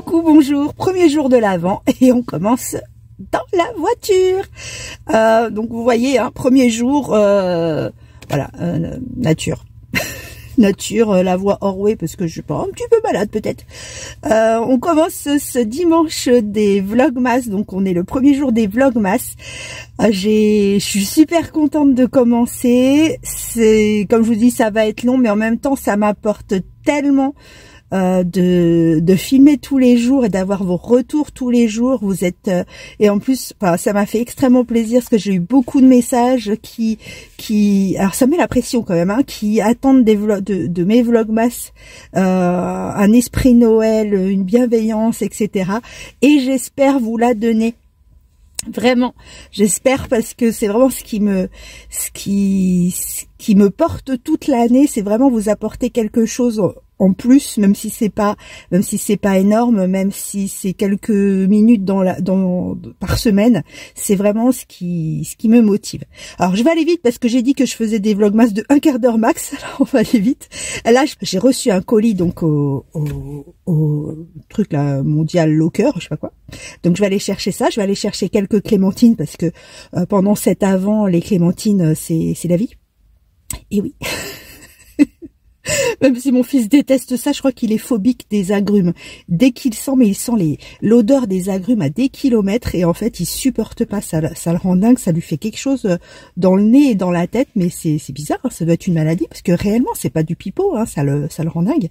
Coucou, bonjour, premier jour de l'Avent et on commence dans la voiture. Donc vous voyez, hein, premier jour, voilà, nature. Nature, la voix hors way parce que je suis pas un petit peu malade peut-être. On commence ce dimanche des Vlogmas, donc on est le premier jour des Vlogmas. Je suis super contente de commencer. C'est, comme je vous dis, ça va être long, mais en même temps ça m'apporte tellement de filmer tous les jours et d'avoir vos retours tous les jours. Vous êtes et en plus, enfin, ça m'a fait extrêmement plaisir parce que j'ai eu beaucoup de messages qui alors ça met la pression quand même, hein, qui attendent de mes vlogmas un esprit Noël, une bienveillance, etc. Et j'espère vous la donner. Vraiment, j'espère, parce que c'est vraiment ce qui me porte toute l'année, c'est vraiment vous apporter quelque chose en plus, même si c'est pas énorme, même si c'est quelques minutes par semaine, c'est vraiment ce qui me motive. Alors je vais aller vite parce que j'ai dit que je faisais des vlogmas de un quart d'heure max, alors on va aller vite. Là j'ai reçu un colis donc au truc là, Mondial Locker, je sais pas quoi. Donc je vais aller chercher ça, je vais aller chercher quelques clémentines parce que pendant cet Avent, les clémentines c'est la vie. Et oui. Même si mon fils déteste ça, je crois qu'il est phobique des agrumes. Dès qu'il sent, mais il sent l'odeur des agrumes à des kilomètres et en fait il supporte pas, ça le rend dingue, ça lui fait quelque chose dans le nez et dans la tête, mais c'est bizarre, hein, ça doit être une maladie parce que réellement c'est pas du pipeau, hein, ça le rend dingue.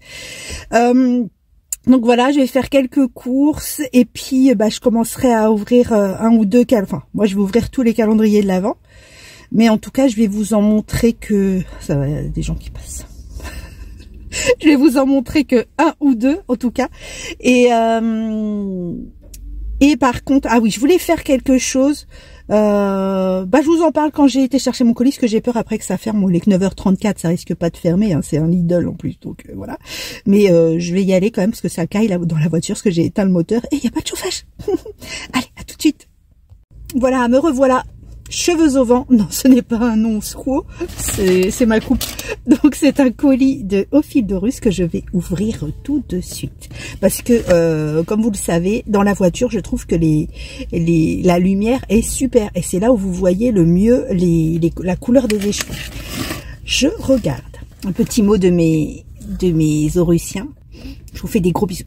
Donc voilà, je vais faire quelques courses et puis je commencerai à ouvrir un ou deux enfin moi je vais ouvrir tous les calendriers de l'Avent, mais en tout cas je vais vous en montrer que ça va, il y a des gens qui passent. Je vais vous en montrer que un ou deux en tout cas. Et par contre, ah oui, je voulais faire quelque chose. Je vous en parle quand j'ai été chercher mon colis, parce que j'ai peur après que ça ferme. Bon, il est que 9h34, ça risque pas de fermer, hein, c'est un Lidl en plus, donc voilà. Mais je vais y aller quand même parce que ça caille là dans la voiture, parce que j'ai éteint le moteur et il n'y a pas de chauffage. Allez, à tout de suite. Voilà, me revoilà. Cheveux au vent, non, ce n'est pas un nom squo, c'est ma coupe. Donc c'est un colis au fil de Russe que je vais ouvrir tout de suite. Parce que, comme vous le savez, dans la voiture, je trouve que la lumière est super. Et c'est là où vous voyez le mieux la couleur des échevins. Je regarde. Un petit mot de mes Orussiens. Je vous fais des gros bisous.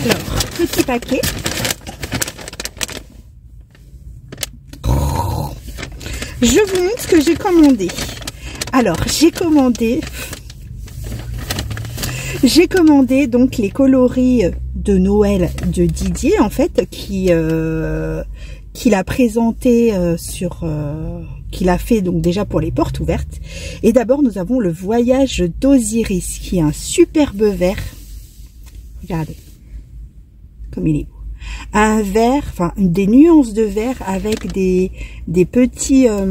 Alors, petit paquet. Je vous montre ce que j'ai commandé. Alors, j'ai commandé donc les coloris de Noël de Didier, en fait, qu'il a présenté qu'il a fait donc déjà pour les portes ouvertes. Et d'abord, nous avons le voyage d'Osiris, qui est un superbe vert. Regardez, comme il est beau. Un vert, enfin des nuances de vert avec des petits ça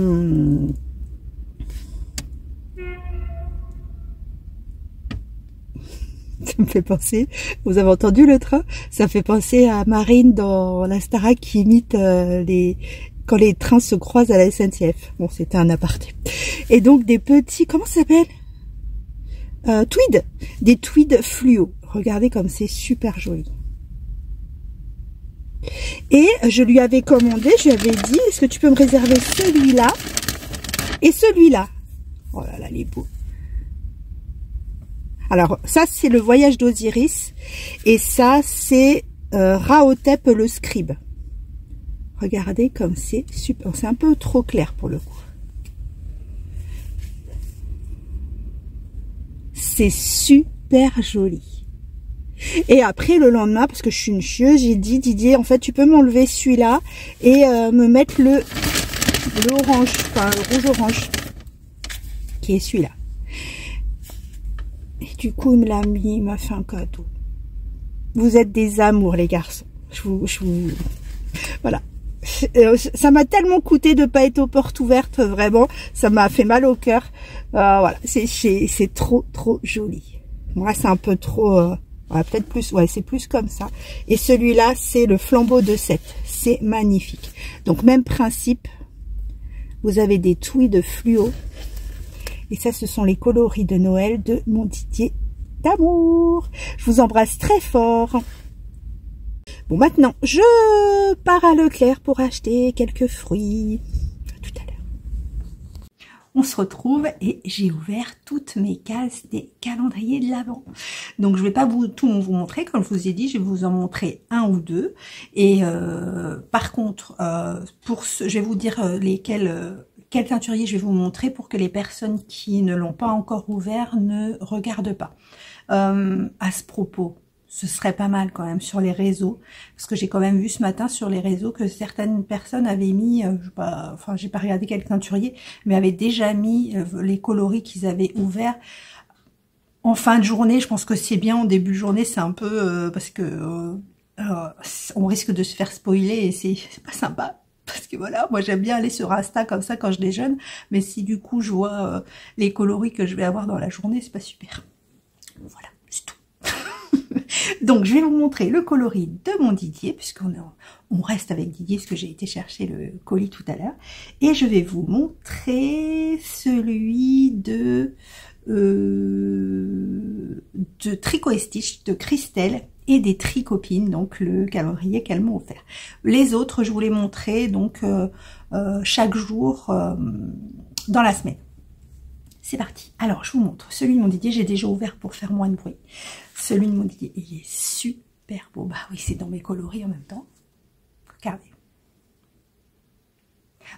me fait penser, vous avez entendu le train, ça fait penser à Marine dans la Starac qui imite quand les trains se croisent à la SNCF. Bon, c'était un aparté. Et donc des petits, comment ça s'appelle, tweed, des tweeds fluo. Regardez comme c'est super joli. Et je lui avais commandé, je lui avais dit, est-ce que tu peux me réserver celui-là et celui-là? Oh là là, il est beau. Alors, ça, c'est le voyage d'Osiris. Et ça, c'est Rahotep le scribe. Regardez comme c'est super. C'est un peu trop clair pour le coup. C'est super joli. Et après, le lendemain, parce que je suis une chieuse, j'ai dit, Didier, en fait, tu peux m'enlever celui-là et me mettre le orange, enfin, le rouge-orange, qui est celui-là. Et du coup, il me l'a mis, il m'a fait un cadeau. Vous êtes des amours, les garçons. Je vous... Voilà. Ça m'a tellement coûté de pas être aux portes ouvertes, vraiment. Ça m'a fait mal au cœur. Voilà, c'est trop joli. Moi, c'est un peu trop... Ouais, peut-être plus, ouais, c'est plus comme ça. Et celui-là, c'est le flambeau de 7. C'est magnifique. Donc, même principe. Vous avez des tweeds fluo. Et ça, ce sont les coloris de Noël de mon Didier d'amour. Je vous embrasse très fort. Bon, maintenant, je pars à Leclerc pour acheter quelques fruits. À tout à l'heure. On se retrouve et j'ai ouvert toutes mes cases des calendriers de l'Avent. Donc, je vais pas tout vous montrer. Comme je vous ai dit, je vais vous en montrer un ou deux. Et par contre, je vais vous dire quel teinturier je vais vous montrer pour que les personnes qui ne l'ont pas encore ouvert ne regardent pas. À ce propos, ce serait pas mal quand même sur les réseaux, parce que j'ai quand même vu ce matin sur les réseaux que certaines personnes avaient mis, j'ai pas regardé quel teinturier, mais avaient déjà mis les coloris qu'ils avaient ouverts en fin de journée. Je pense que c'est bien, en début de journée, c'est un peu, parce que on risque de se faire spoiler et c'est pas sympa. Parce que voilà, moi j'aime bien aller sur Insta comme ça quand je déjeune, mais si du coup je vois les coloris que je vais avoir dans la journée, c'est pas super. Voilà, c'est tout. Donc je vais vous montrer le coloris de mon Didier, puisqu'on reste avec Didier, parce que j'ai été chercher le colis tout à l'heure. Et je vais vous montrer celui de Tricot et Stitch de Christelle et des Tricopines, donc le calendrier qu'elles m'ont offert. Les autres, je vous les montrerai donc chaque jour dans la semaine. C'est parti. Alors, je vous montre. Celui de mon Didier, j'ai déjà ouvert pour faire moins de bruit. Celui de mon Didier, il est super beau. Bah oui, c'est dans mes coloris en même temps. Regardez.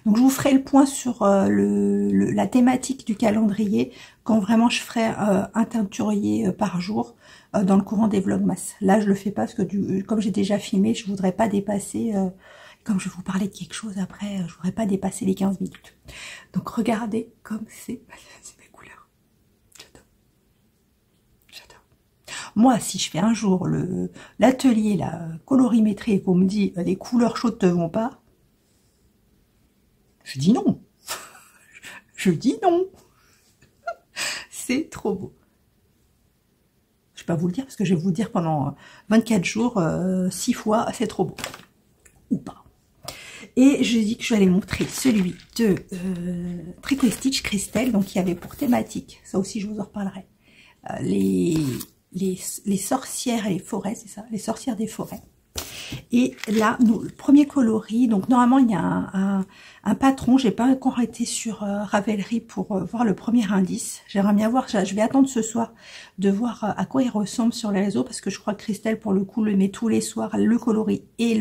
Donc, je vous ferai le point sur la thématique du calendrier quand vraiment je ferai un teinturier par jour dans le courant des vlogmas. Là, je le fais pas parce que comme j'ai déjà filmé, je voudrais pas dépasser... comme je vais vous parler de quelque chose après, je voudrais pas dépasser les 15 minutes. Donc, regardez comme c'est mes couleurs. J'adore. J'adore. Moi, si je fais un jour l'atelier, la colorimétrie, et qu'on me dit les couleurs chaudes te vont pas, je dis non. Je dis non. C'est trop beau. Je vais pas vous le dire parce que je vais vous le dire pendant 24 jours, 6 fois, c'est trop beau. Ou pas. Et je dis que je vais aller montrer celui de Tricot et Stitch Christelle, donc qui avait pour thématique, ça aussi je vous en reparlerai, les sorcières et les forêts, c'est ça, les sorcières des forêts. Et là, le premier coloris, donc normalement il y a un patron, j'ai pas encore été sur Ravelry pour voir le premier indice. J'aimerais bien voir, je vais attendre ce soir de voir à quoi il ressemble sur les réseaux, parce que je crois que Christelle pour le coup le met tous les soirs, le coloris et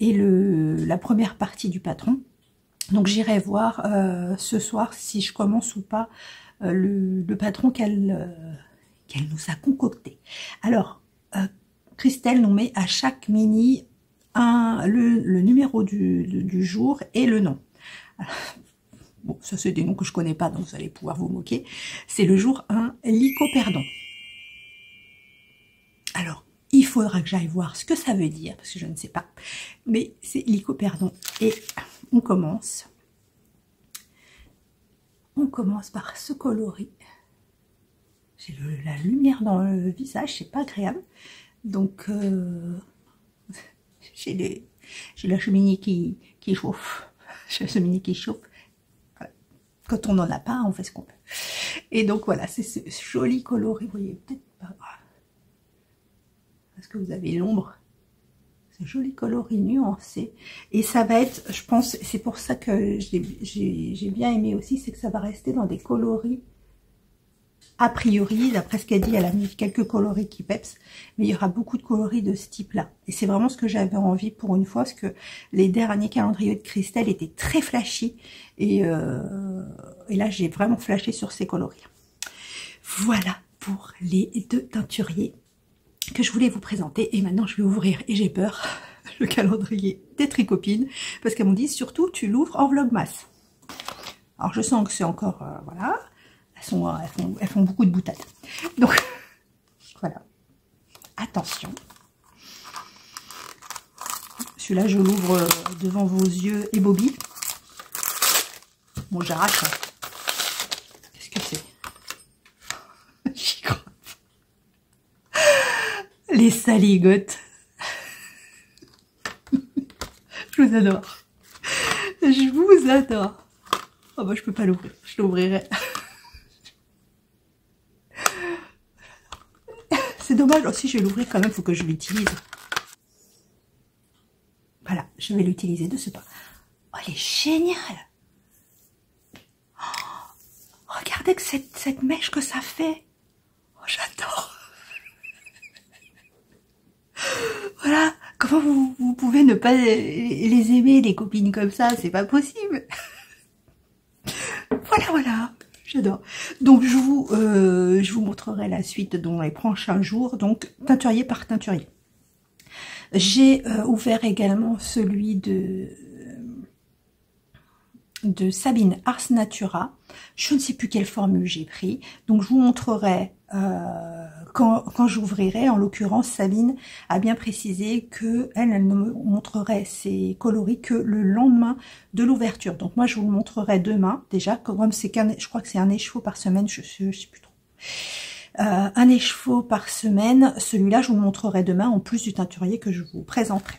la première partie du patron. Donc j'irai voir ce soir si je commence ou pas le patron qu'elle nous a concocté. Alors, Christelle nous met à chaque mini le numéro du jour et le nom. Alors, bon, ça c'est des noms que je connais pas, donc vous allez pouvoir vous moquer. C'est le jour 1, Lycoperdon. Alors, il faudra que j'aille voir ce que ça veut dire, parce que je ne sais pas. Mais c'est Lycoperdon. Et on commence. On commence par ce coloris. J'ai la lumière dans le visage, c'est pas agréable. Donc, j'ai la cheminée qui chauffe. J'ai la cheminée qui chauffe. Voilà. Quand on n'en a pas, on fait ce qu'on peut. Et donc voilà, c'est ce joli coloris. Vous voyez peut-être pas. Parce que vous avez l'ombre. Ce joli coloris nuancé. Et ça va être, je pense, c'est pour ça que j'ai bien aimé aussi, c'est que ça va rester dans des coloris. A priori, d'après ce qu'elle dit, elle a mis quelques coloris qui peps, mais il y aura beaucoup de coloris de ce type-là. Et c'est vraiment ce que j'avais envie pour une fois, parce que les derniers calendriers de Christelle étaient très flashy, et là, j'ai vraiment flashé sur ces coloris. Voilà pour les deux teinturiers que je voulais vous présenter. Et maintenant, je vais ouvrir, et j'ai peur, le calendrier des Tricopines, parce qu'elles m'ont dit, surtout, tu l'ouvres en vlogmas. Alors, je sens que c'est encore, voilà... Elles font beaucoup de boutades. Donc, voilà. Attention. Celui-là, je l'ouvre devant vos yeux et Bobby. Bon, j'arrache. Qu'est-ce que c'est? J'y crois. Les saligotes. Je vous adore. Je vous adore. Oh bah, je peux pas l'ouvrir. Je l'ouvrirai. C'est dommage. Aussi, je vais l'ouvrir quand même, il faut que je l'utilise. Voilà, je vais l'utiliser de ce pas. Oh, elle est géniale. Oh, regardez que cette mèche que ça fait. Oh, j'adore. Voilà, comment vous pouvez ne pas les aimer, les copines comme ça, c'est pas possible. Voilà, voilà, j'adore. Donc je vous montrerai la suite dans les prochains jours, donc teinturier par teinturier. J'ai ouvert également celui de Sabine Ars Natura. Je ne sais plus quelle formule j'ai pris, donc je vous montrerai quand j'ouvrirai. En l'occurrence, Sabine a bien précisé que elle ne me montrerait ses coloris que le lendemain de l'ouverture. Donc moi, je vous le montrerai demain déjà, comme c'est je crois que c'est un écheveau par semaine, je sais plus trop. Un écheveau par semaine, celui-là, je vous le montrerai demain en plus du teinturier que je vous présenterai.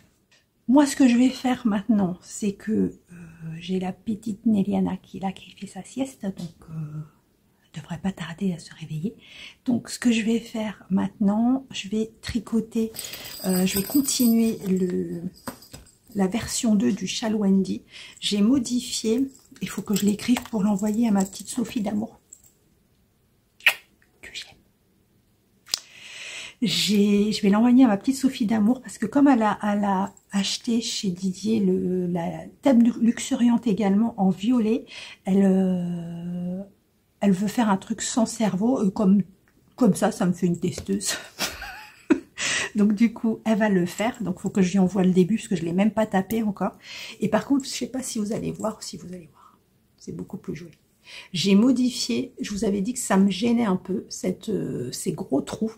Moi, ce que je vais faire maintenant, c'est que j'ai la petite Néliana qui est là, qui fait sa sieste, donc elle devrait pas tarder à se réveiller. Donc, ce que je vais faire maintenant, je vais tricoter, je vais continuer la version 2 du châle Wendy. J'ai modifié, il faut que je l'écrive pour l'envoyer à ma petite Sophie d'amour, que j'aime. Je vais l'envoyer à ma petite Sophie d'amour parce que comme elle a acheté chez Didier la thème luxuriante également en violet, elle veut faire un truc sans cerveau, comme ça me fait une testeuse. Donc du coup, elle va le faire. Donc il faut que je lui envoie le début parce que je ne l'ai même pas tapé encore. Et par contre, je ne sais pas si vous allez voir, c'est beaucoup plus joli. J'ai modifié, je vous avais dit que ça me gênait un peu, ces gros trous.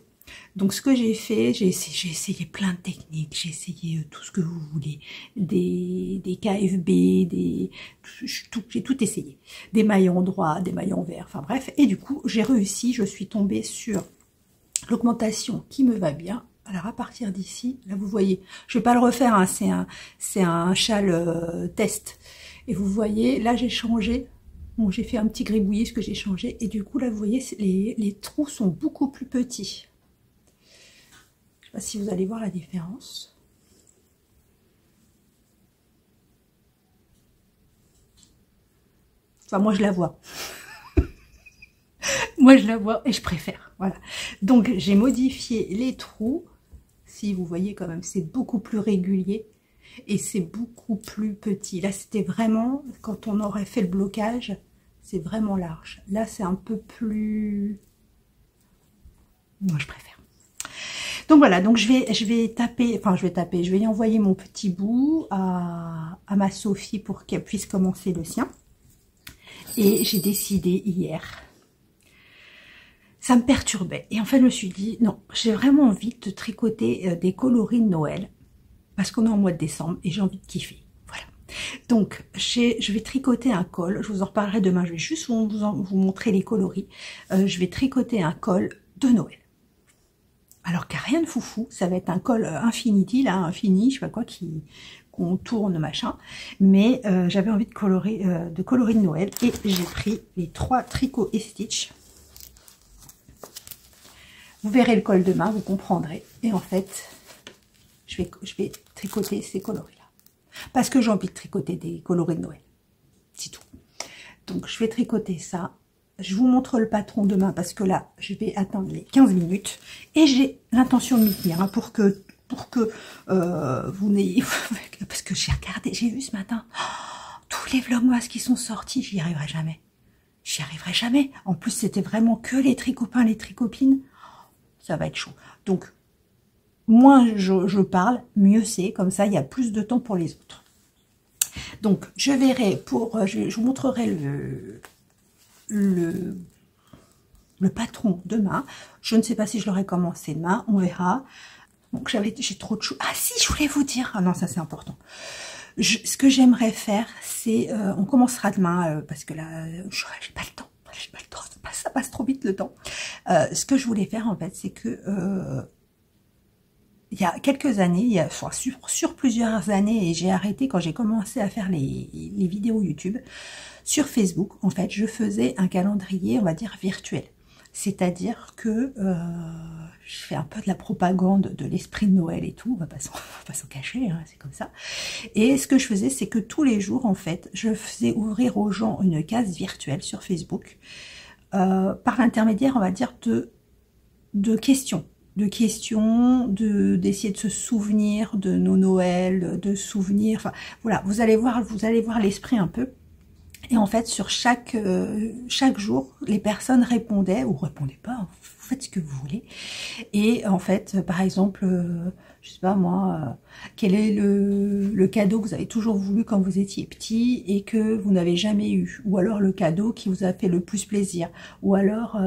Donc ce que j'ai fait, j'ai essayé plein de techniques, j'ai essayé tout ce que vous voulez, des KFB, j'ai tout essayé, des maillons droits, des maillons verts, enfin bref, et du coup j'ai réussi, je suis tombée sur l'augmentation qui me va bien. Alors à partir d'ici, là vous voyez, je vais pas le refaire, hein, c'est un châle test, et vous voyez, là j'ai changé. Bon, j'ai fait un petit gribouillis ce que j'ai changé, et du coup là vous voyez, les trous sont beaucoup plus petits. Je ne sais pas si vous allez voir la différence. Enfin, moi, je la vois. Moi, je la vois et je préfère. Voilà. Donc, j'ai modifié les trous. Si vous voyez quand même, c'est beaucoup plus régulier et c'est beaucoup plus petit. Là, c'était vraiment, quand on aurait fait le blocage, c'est vraiment large. Là, c'est un peu plus... Moi, je préfère. Donc voilà, donc je vais y envoyer mon petit bout à ma Sophie pour qu'elle puisse commencer le sien. Et j'ai décidé hier, ça me perturbait. Et en fait, je me suis dit, non, j'ai vraiment envie de tricoter des coloris de Noël, parce qu'on est en mois de décembre et j'ai envie de kiffer. Voilà. Donc, je vais tricoter un col, je vous en reparlerai demain, je vais juste vous montrer les coloris. Je vais tricoter un col de Noël. Alors qu'il n'y a rien de foufou, ça va être un col Infinity, là, infini, je sais pas quoi, qu'on tourne, machin. Mais j'avais envie de coloris de Noël et j'ai pris les 3 tricots et stitch. Vous verrez le col demain, vous comprendrez. Et en fait, je vais tricoter ces coloris-là. Parce que j'ai envie de tricoter des coloris de Noël. C'est tout. Donc, je vais tricoter ça. Je vous montre le patron demain parce que là, je vais attendre les 15 minutes et j'ai l'intention de m'y tenir hein, pour que vous n'ayez... Parce que j'ai regardé, j'ai vu ce matin tous les vlogmas qui sont sortis, j'y arriverai jamais. J'y arriverai jamais. En plus, c'était vraiment que les tricopains, les tricopines. Ça va être chaud. Donc, moins je parle, mieux c'est. Comme ça, il y a plus de temps pour les autres. Donc, je verrai je vous montrerai le patron demain. Je ne sais pas si je l'aurai commencé demain, on verra. Donc j'ai trop de choses. Ah si, je voulais vous dire. Ah non, ça c'est important. Ce que j'aimerais faire, c'est on commencera demain parce que là, j'ai pas le temps. J'ai pas le temps. Ça passe trop vite le temps. Ce que je voulais faire en fait, c'est que il y a quelques années, sur plusieurs années, et j'ai arrêté quand j'ai commencé à faire les vidéos YouTube. Sur Facebook, en fait, je faisais un calendrier, on va dire, virtuel. C'est-à-dire que je fais un peu de la propagande de l'esprit de Noël et tout, on va pas s'en cacher, hein, c'est comme ça. Et ce que je faisais, c'est que tous les jours, en fait, je faisais ouvrir aux gens une case virtuelle sur Facebook, par l'intermédiaire, on va dire, de questions. D'essayer de se souvenir de nos Noëls, de souvenirs, enfin, voilà, vous allez voir l'esprit un peu. Et en fait, sur chaque jour, les personnes répondaient, ou répondaient pas, vous faites ce que vous voulez. Et en fait, par exemple, je sais pas moi, quel est le cadeau que vous avez toujours voulu quand vous étiez petit et que vous n'avez jamais eu, ou alors le cadeau qui vous a fait le plus plaisir, ou alors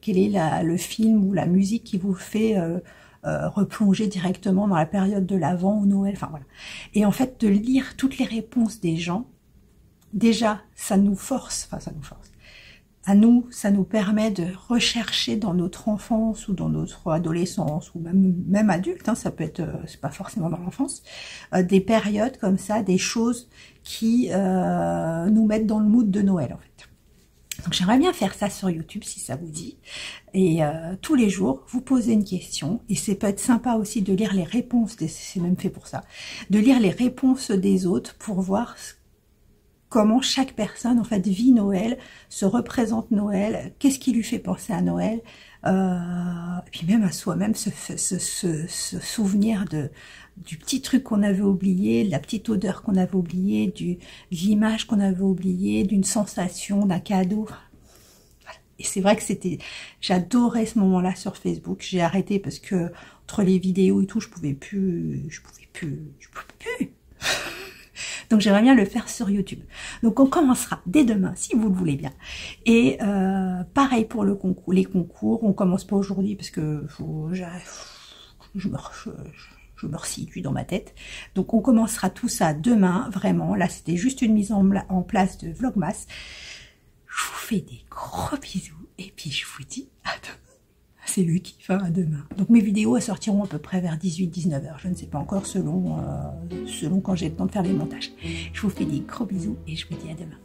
quel est le film ou la musique qui vous fait replonger directement dans la période de l'Avent ou Noël, enfin voilà. Et en fait, de lire toutes les réponses des gens, déjà, ça nous force, à nous, ça nous permet de rechercher dans notre enfance ou dans notre adolescence ou même adulte, hein, ça peut être, c'est pas forcément dans l'enfance, des périodes comme ça, des choses qui nous mettent dans le mood de Noël en fait. Donc j'aimerais bien faire ça sur YouTube si ça vous dit. Et tous les jours, vous posez une question. Et c'est peut-être sympa aussi de lire les réponses, c'est même fait pour ça, de lire les réponses des autres pour voir comment chaque personne en fait vit Noël, se représente Noël, qu'est-ce qui lui fait penser à Noël, et puis même à soi-même se souvenir du petit truc qu'on avait oublié, de la petite odeur qu'on avait oubliée, de l'image qu'on avait oubliée, d'une sensation, d'un cadeau. Voilà. Et c'est vrai que j'adorais ce moment-là sur Facebook. J'ai arrêté parce que entre les vidéos et tout, je pouvais plus. Donc j'aimerais bien le faire sur YouTube. Donc on commencera dès demain, si vous le voulez bien. Et pareil pour les concours, on commence pas aujourd'hui parce que je me resitue dans ma tête. Donc on commencera tout ça demain, vraiment. Là c'était juste une mise en place de Vlogmas. Je vous fais des gros bisous et puis je vous dis à demain. C'est lui qui va à demain. Donc mes vidéos elles sortiront à peu près vers 18-19 h. Je ne sais pas encore selon quand j'ai le temps de faire les montages. Je vous fais des gros bisous et je vous dis à demain.